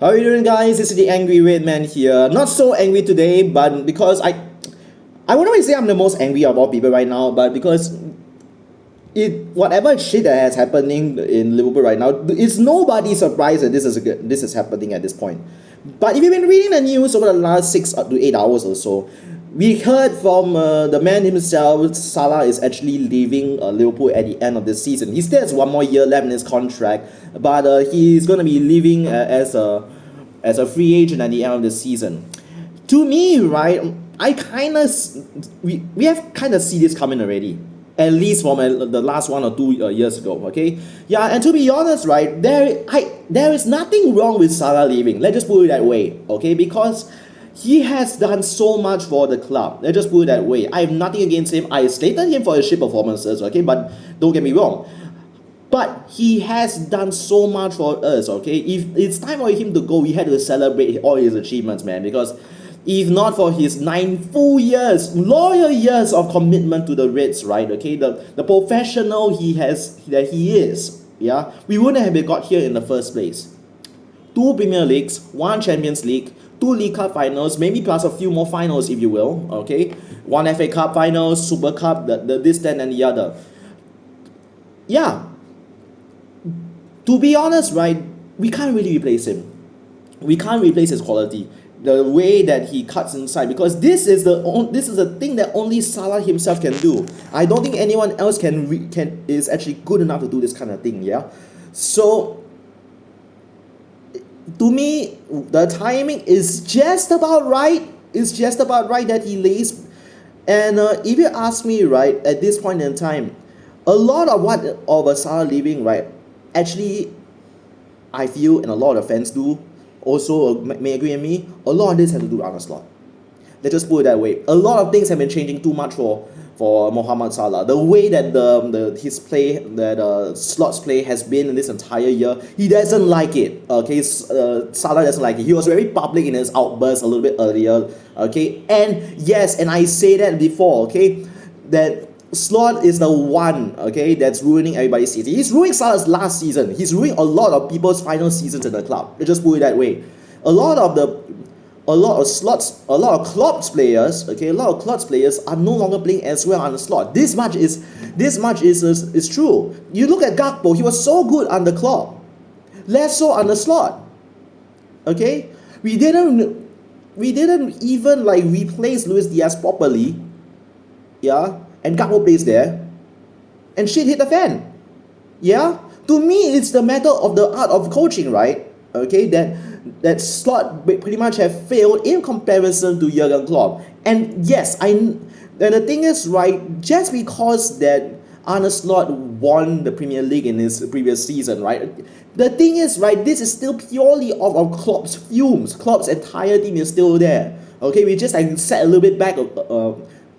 How are you doing, guys? This is the Angry Red Man here. Not so angry today, but because I wouldn't really say I'm the most angry of all people right now, but because whatever shit that has happening in Liverpool right now, it's nobody's surprise that this is happening at this point. But if you've been reading the news over the last 6 to 8 hours or so, we heard from the man himself. Salah is actually leaving Liverpool at the end of the season. He still has 1 more year left in his contract, but he's gonna be leaving as a free agent at the end of the season. To me, right, we have kind of see this coming already. At least from the last 1 or 2 years ago, okay? Yeah, and to be honest, right, there is nothing wrong with Salah leaving. Let's just put it that way, okay? Because he has done so much for the club. Let's just put it that way. I have nothing against him. I slated him for his shit performances, okay? But don't get me wrong. But he has done so much for us, okay? If it's time for him to go, we had to celebrate all his achievements, man. Because if not for his 9 full years, loyal years of commitment to the Reds, right? Okay, the professional he is, yeah, we wouldn't have got here in the first place. 2 Premier Leagues, 1 Champions League, 2 League Cup finals, maybe plus a few more finals if you will, okay? 1 FA Cup finals, Super Cup, the this, that, and the other. Yeah. To be honest, right, we can't really replace him. We can't replace his quality. The way that he cuts inside, because this is the thing that only Salah himself can do. I don't think anyone else is actually good enough to do this kind of thing. Yeah, so to me, the timing is just about right. It's just about right that he leaves. And if you ask me, right, at this point in time, a lot of a Salah leaving, right, actually, I feel, and a lot of fans do, also may agree with me, a lot of this has to do with Arne Slot. Let's just put it that way. A lot of things have been changing too much for Mohamed Salah. The way that his play, that Slot's play has been in this entire year, he doesn't like it. Okay, Salah doesn't like it. He was very public in his outbursts a little bit earlier. Okay, and yes, and I say that before. Okay, that Slot is the one, okay, that's ruining everybody's season. He's ruining Salah's last season. He's ruining a lot of people's final seasons in the club. Let's just put it that way. A lot of Klopp's players, okay, a lot of Klopp's players are no longer playing as well on the Slot. This much is true. You look at Gakpo, he was so good under Klopp, less so on the Slot. Okay, we didn't even like replace Luis Diaz properly. Yeah. And Gakpo plays there, and shit hit the fan. Yeah? To me, it's the matter of the art of coaching, right? Okay, that Slot pretty much have failed in comparison to Jurgen Klopp. And yes, and the thing is, right, just because that Arne Slot won the Premier League in his previous season, right? The thing is, right, this is still purely of Klopp's fumes. Klopp's entire team is still there. Okay, we just like set a little bit back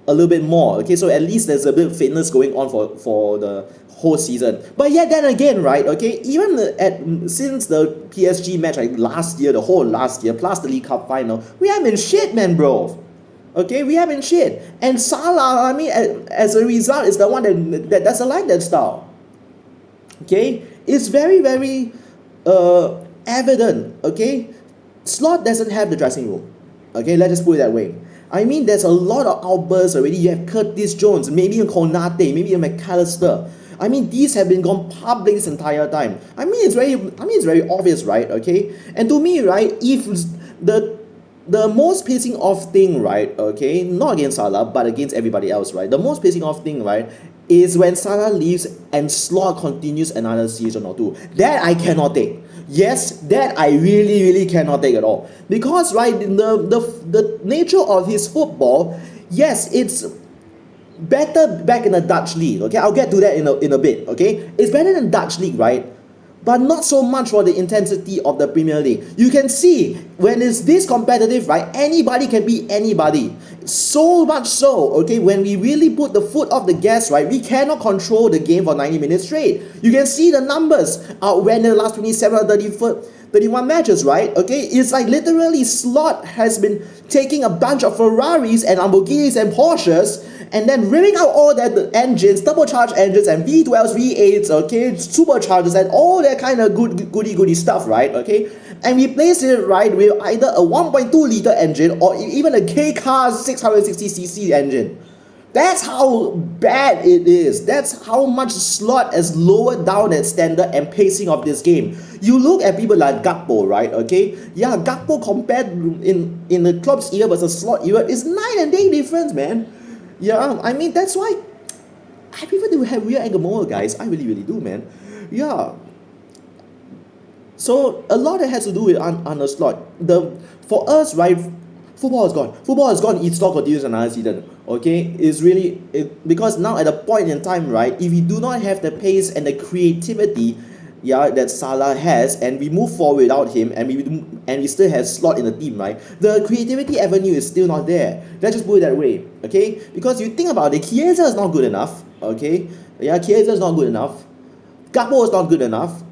a little bit more, okay, so at least there's a bit of fitness going on for the whole season. But yet then again, right, okay, even since the PSG match like the whole last year, plus the League Cup final, we have been shit, man, bro. Okay, we have been shit. And Salah, I mean, as a result, is the one that doesn't like that style. Okay, it's very, very evident, okay. Slot doesn't have the dressing room. Okay, let's just put it that way. I mean, there's a lot of outbursts already. You have Curtis Jones, maybe a Konate, maybe a McAllister. I mean, these have been gone public this entire time. I mean, it's very obvious, right? Okay, and to me, right, if the most pissing off thing, right, okay, not against Salah, but against everybody else, right, the most pissing off thing, right, is when Salah leaves and Slot continues another season or two. That I cannot take. Yes, that I really, really cannot take at all. Because, right, the nature of his football, yes, it's better back in the Dutch league, okay? I'll get to that in a bit, okay? It's better than Dutch league, right? But not so much for the intensity of the Premier League. You can see, when it's this competitive, right, anybody can beat anybody. So much so, okay, when we really put the foot off the gas, right, we cannot control the game for 90 minutes straight. You can see the numbers when the last 27 or 31 matches, right? Okay, it's like literally Slot has been taking a bunch of Ferraris and Lamborghinis and Porsches and then ripping out all that engines, turbocharged engines and V12s, V8s, okay, superchargers and all that kind of goody stuff, right? Okay, and replace it, right, with either a 1.2 liter engine or even a K car 660cc engine. That's how bad it is. That's how much Slot has lowered down that standard and pacing of this game. You look at people like Gakpo, right? Okay, yeah, Gakpo compared in the club's era versus Slot era is night and day difference, man. Yeah, I mean that's why I prefer to have Rio and Gamora, guys. I really do, man. Yeah. So a lot that has to do with Arne Slot. For us, right? Football is gone. Football is gone. It's not continues another season. Okay, it's really because now at a point in time, right? If we do not have the pace and the creativity, yeah, that Salah has, and we move forward without him, and we still have Slot in the team, right? The creativity avenue is still not there. Let's just put it that way, okay? Because you think about it, Chiesa is not good enough. Okay, yeah, Chiesa is not good enough. Gakpo is not good enough.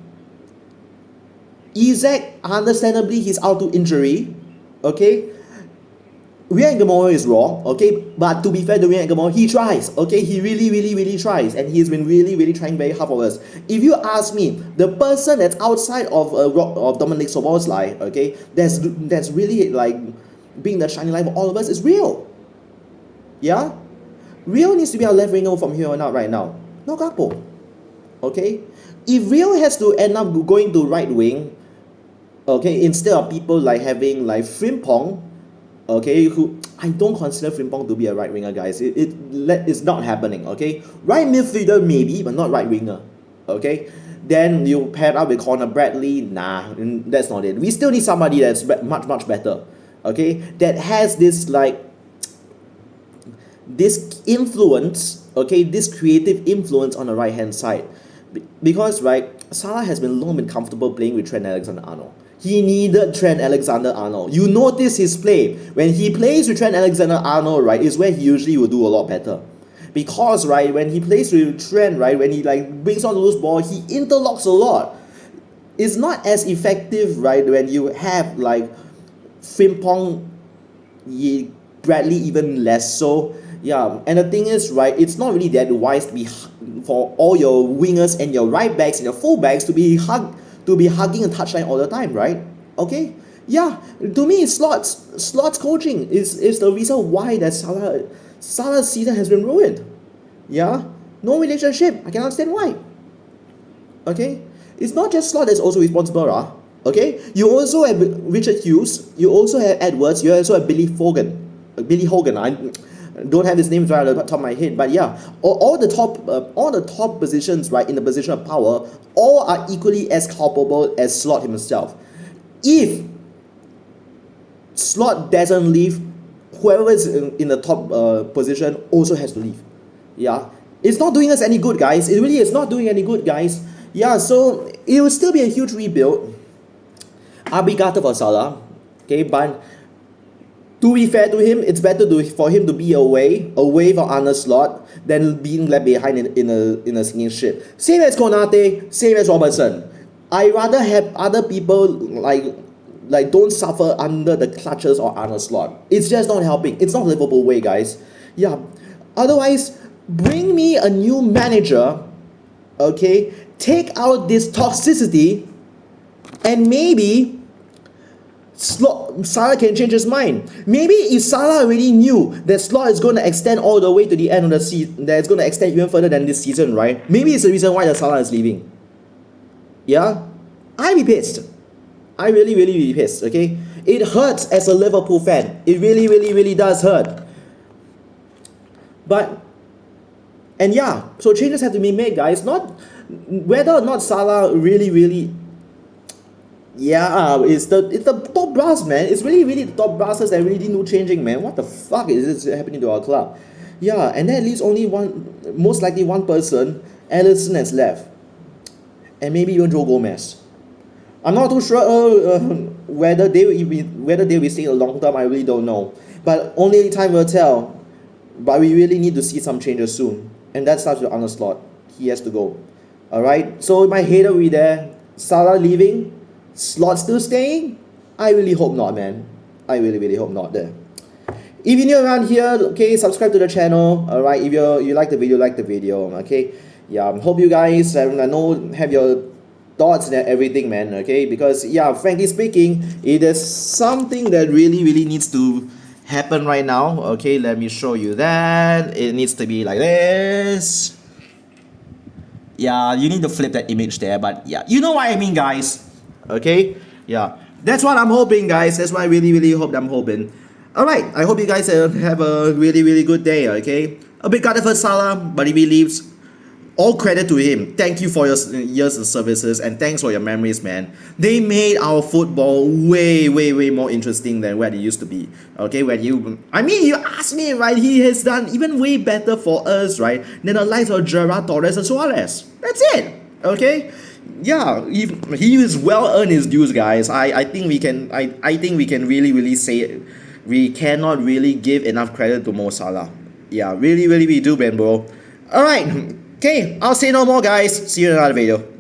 Isaac, understandably, he's out to injury. Okay. Rian Gamora is wrong, okay, but to be fair to Rian Gamora, he tries, okay, he really tries, and he's been really trying very hard for us. If you ask me, the person that's outside of Dominic Szoboszlai, okay, that's really like being the shining light for all of us is Rio. Yeah, Rio needs to be our left winger from here on out right now, not Gakpo. Okay, if Rio has to end up going to right wing, okay, instead of people like having like Frimpong, okay, who I don't consider Frimpong to be a right winger, guys. It's not happening. Okay, right midfielder maybe, but not right winger. Okay, then you pair up with Conor Bradley. Nah, that's not it. We still need somebody that's much better. Okay, that has this like this influence. Okay, this creative influence on the right hand side, because right, Salah has long been comfortable playing with Trent Alexander-Arnold. He needed Trent Alexander-Arnold. You notice his play. When he plays with Trent Alexander-Arnold, right, is where he usually will do a lot better. Because, right, when he plays with Trent, right, when he like brings on the loose ball, he interlocks a lot. It's not as effective, right, when you have like Frimpong, Bradley even less so. Yeah, and the thing is, right, it's not really that wise to be for all your wingers and your right backs and your full backs to be hugging a touchline all the time, right? Okay, yeah. To me, Slot's coaching is the reason why that Salah's season has been ruined. Yeah, no relationship. I can understand why. Okay, it's not just Slot that's also responsible, Okay, you also have Richard Hughes. You also have Edwards. You also have Billy Hogan. I don't have his name right at the top of my head, but yeah, all the top positions, right, in the position of power, all are equally as culpable as Slot himself. If Slot doesn't leave, whoever is in the top position also has to leave. Yeah, it's not doing us any good, guys. It really is not doing any good, guys. Yeah, so it will still be a huge rebuild. I'll be gutted for Salah, okay, but to be fair to him, it's better for him to be away from Arne Slot than being left behind in a sinking ship. Same as Konate, same as Robertson. I rather have other people like don't suffer under the clutches of Arne Slot. It's just not helping. It's not Liverpool way, guys. Yeah. Otherwise, bring me a new manager. Okay, take out this toxicity, and maybe Salah can change his mind. Maybe if Salah already knew that Slot is going to extend all the way to the end of the season, that it's going to extend even further than this season, right? Maybe it's the reason why the Salah is leaving. Yeah? I'd be pissed. I really be pissed, okay? It hurts as a Liverpool fan. It really does hurt. And yeah, so changes have to be made, guys. Not whether or not Salah really yeah, it's the top brass, man. It's really the top brasses that really need no changing, man. What the fuck is this happening to our club? Yeah, and then at least only most likely one person, Alisson, has left, and maybe even Joe Gomez. I'm not too sure whether they will be staying a long term. I really don't know, but only time will tell. But we really need to see some changes soon, and that starts with Arne Slot. He has to go. All right. So my hater will be there. Salah leaving. Slot still staying? I really hope not, man. I really hope not there. If you're new around here, okay, subscribe to the channel. Alright, if you like the video, okay. Yeah, hope you guys have your thoughts and everything, man, okay, because yeah, frankly speaking, it is something that really needs to happen right now. Okay, let me show you that. It needs to be like this. Yeah, you need to flip that image there, but yeah, you know what I mean, guys. Okay, yeah, that's what I'm hoping, guys. That's what I really hope I'm hoping. Alright, I hope you guys have a really good day. Okay, a big cut for Salah, but if he leaves, all credit to him. Thank you for your years of services, and thanks for your memories, man. They made our football way more interesting than what it used to be. Okay, you ask me, right? He has done even way better for us, right, than the likes of Gerrard, Torres, and Suarez. That's it. Okay. Yeah, he is well earned his dues, guys. I think we can really say it. We cannot really give enough credit to Mo Salah. Yeah, really we do, man, bro. Alright, okay, I'll say no more, guys. See you in another video.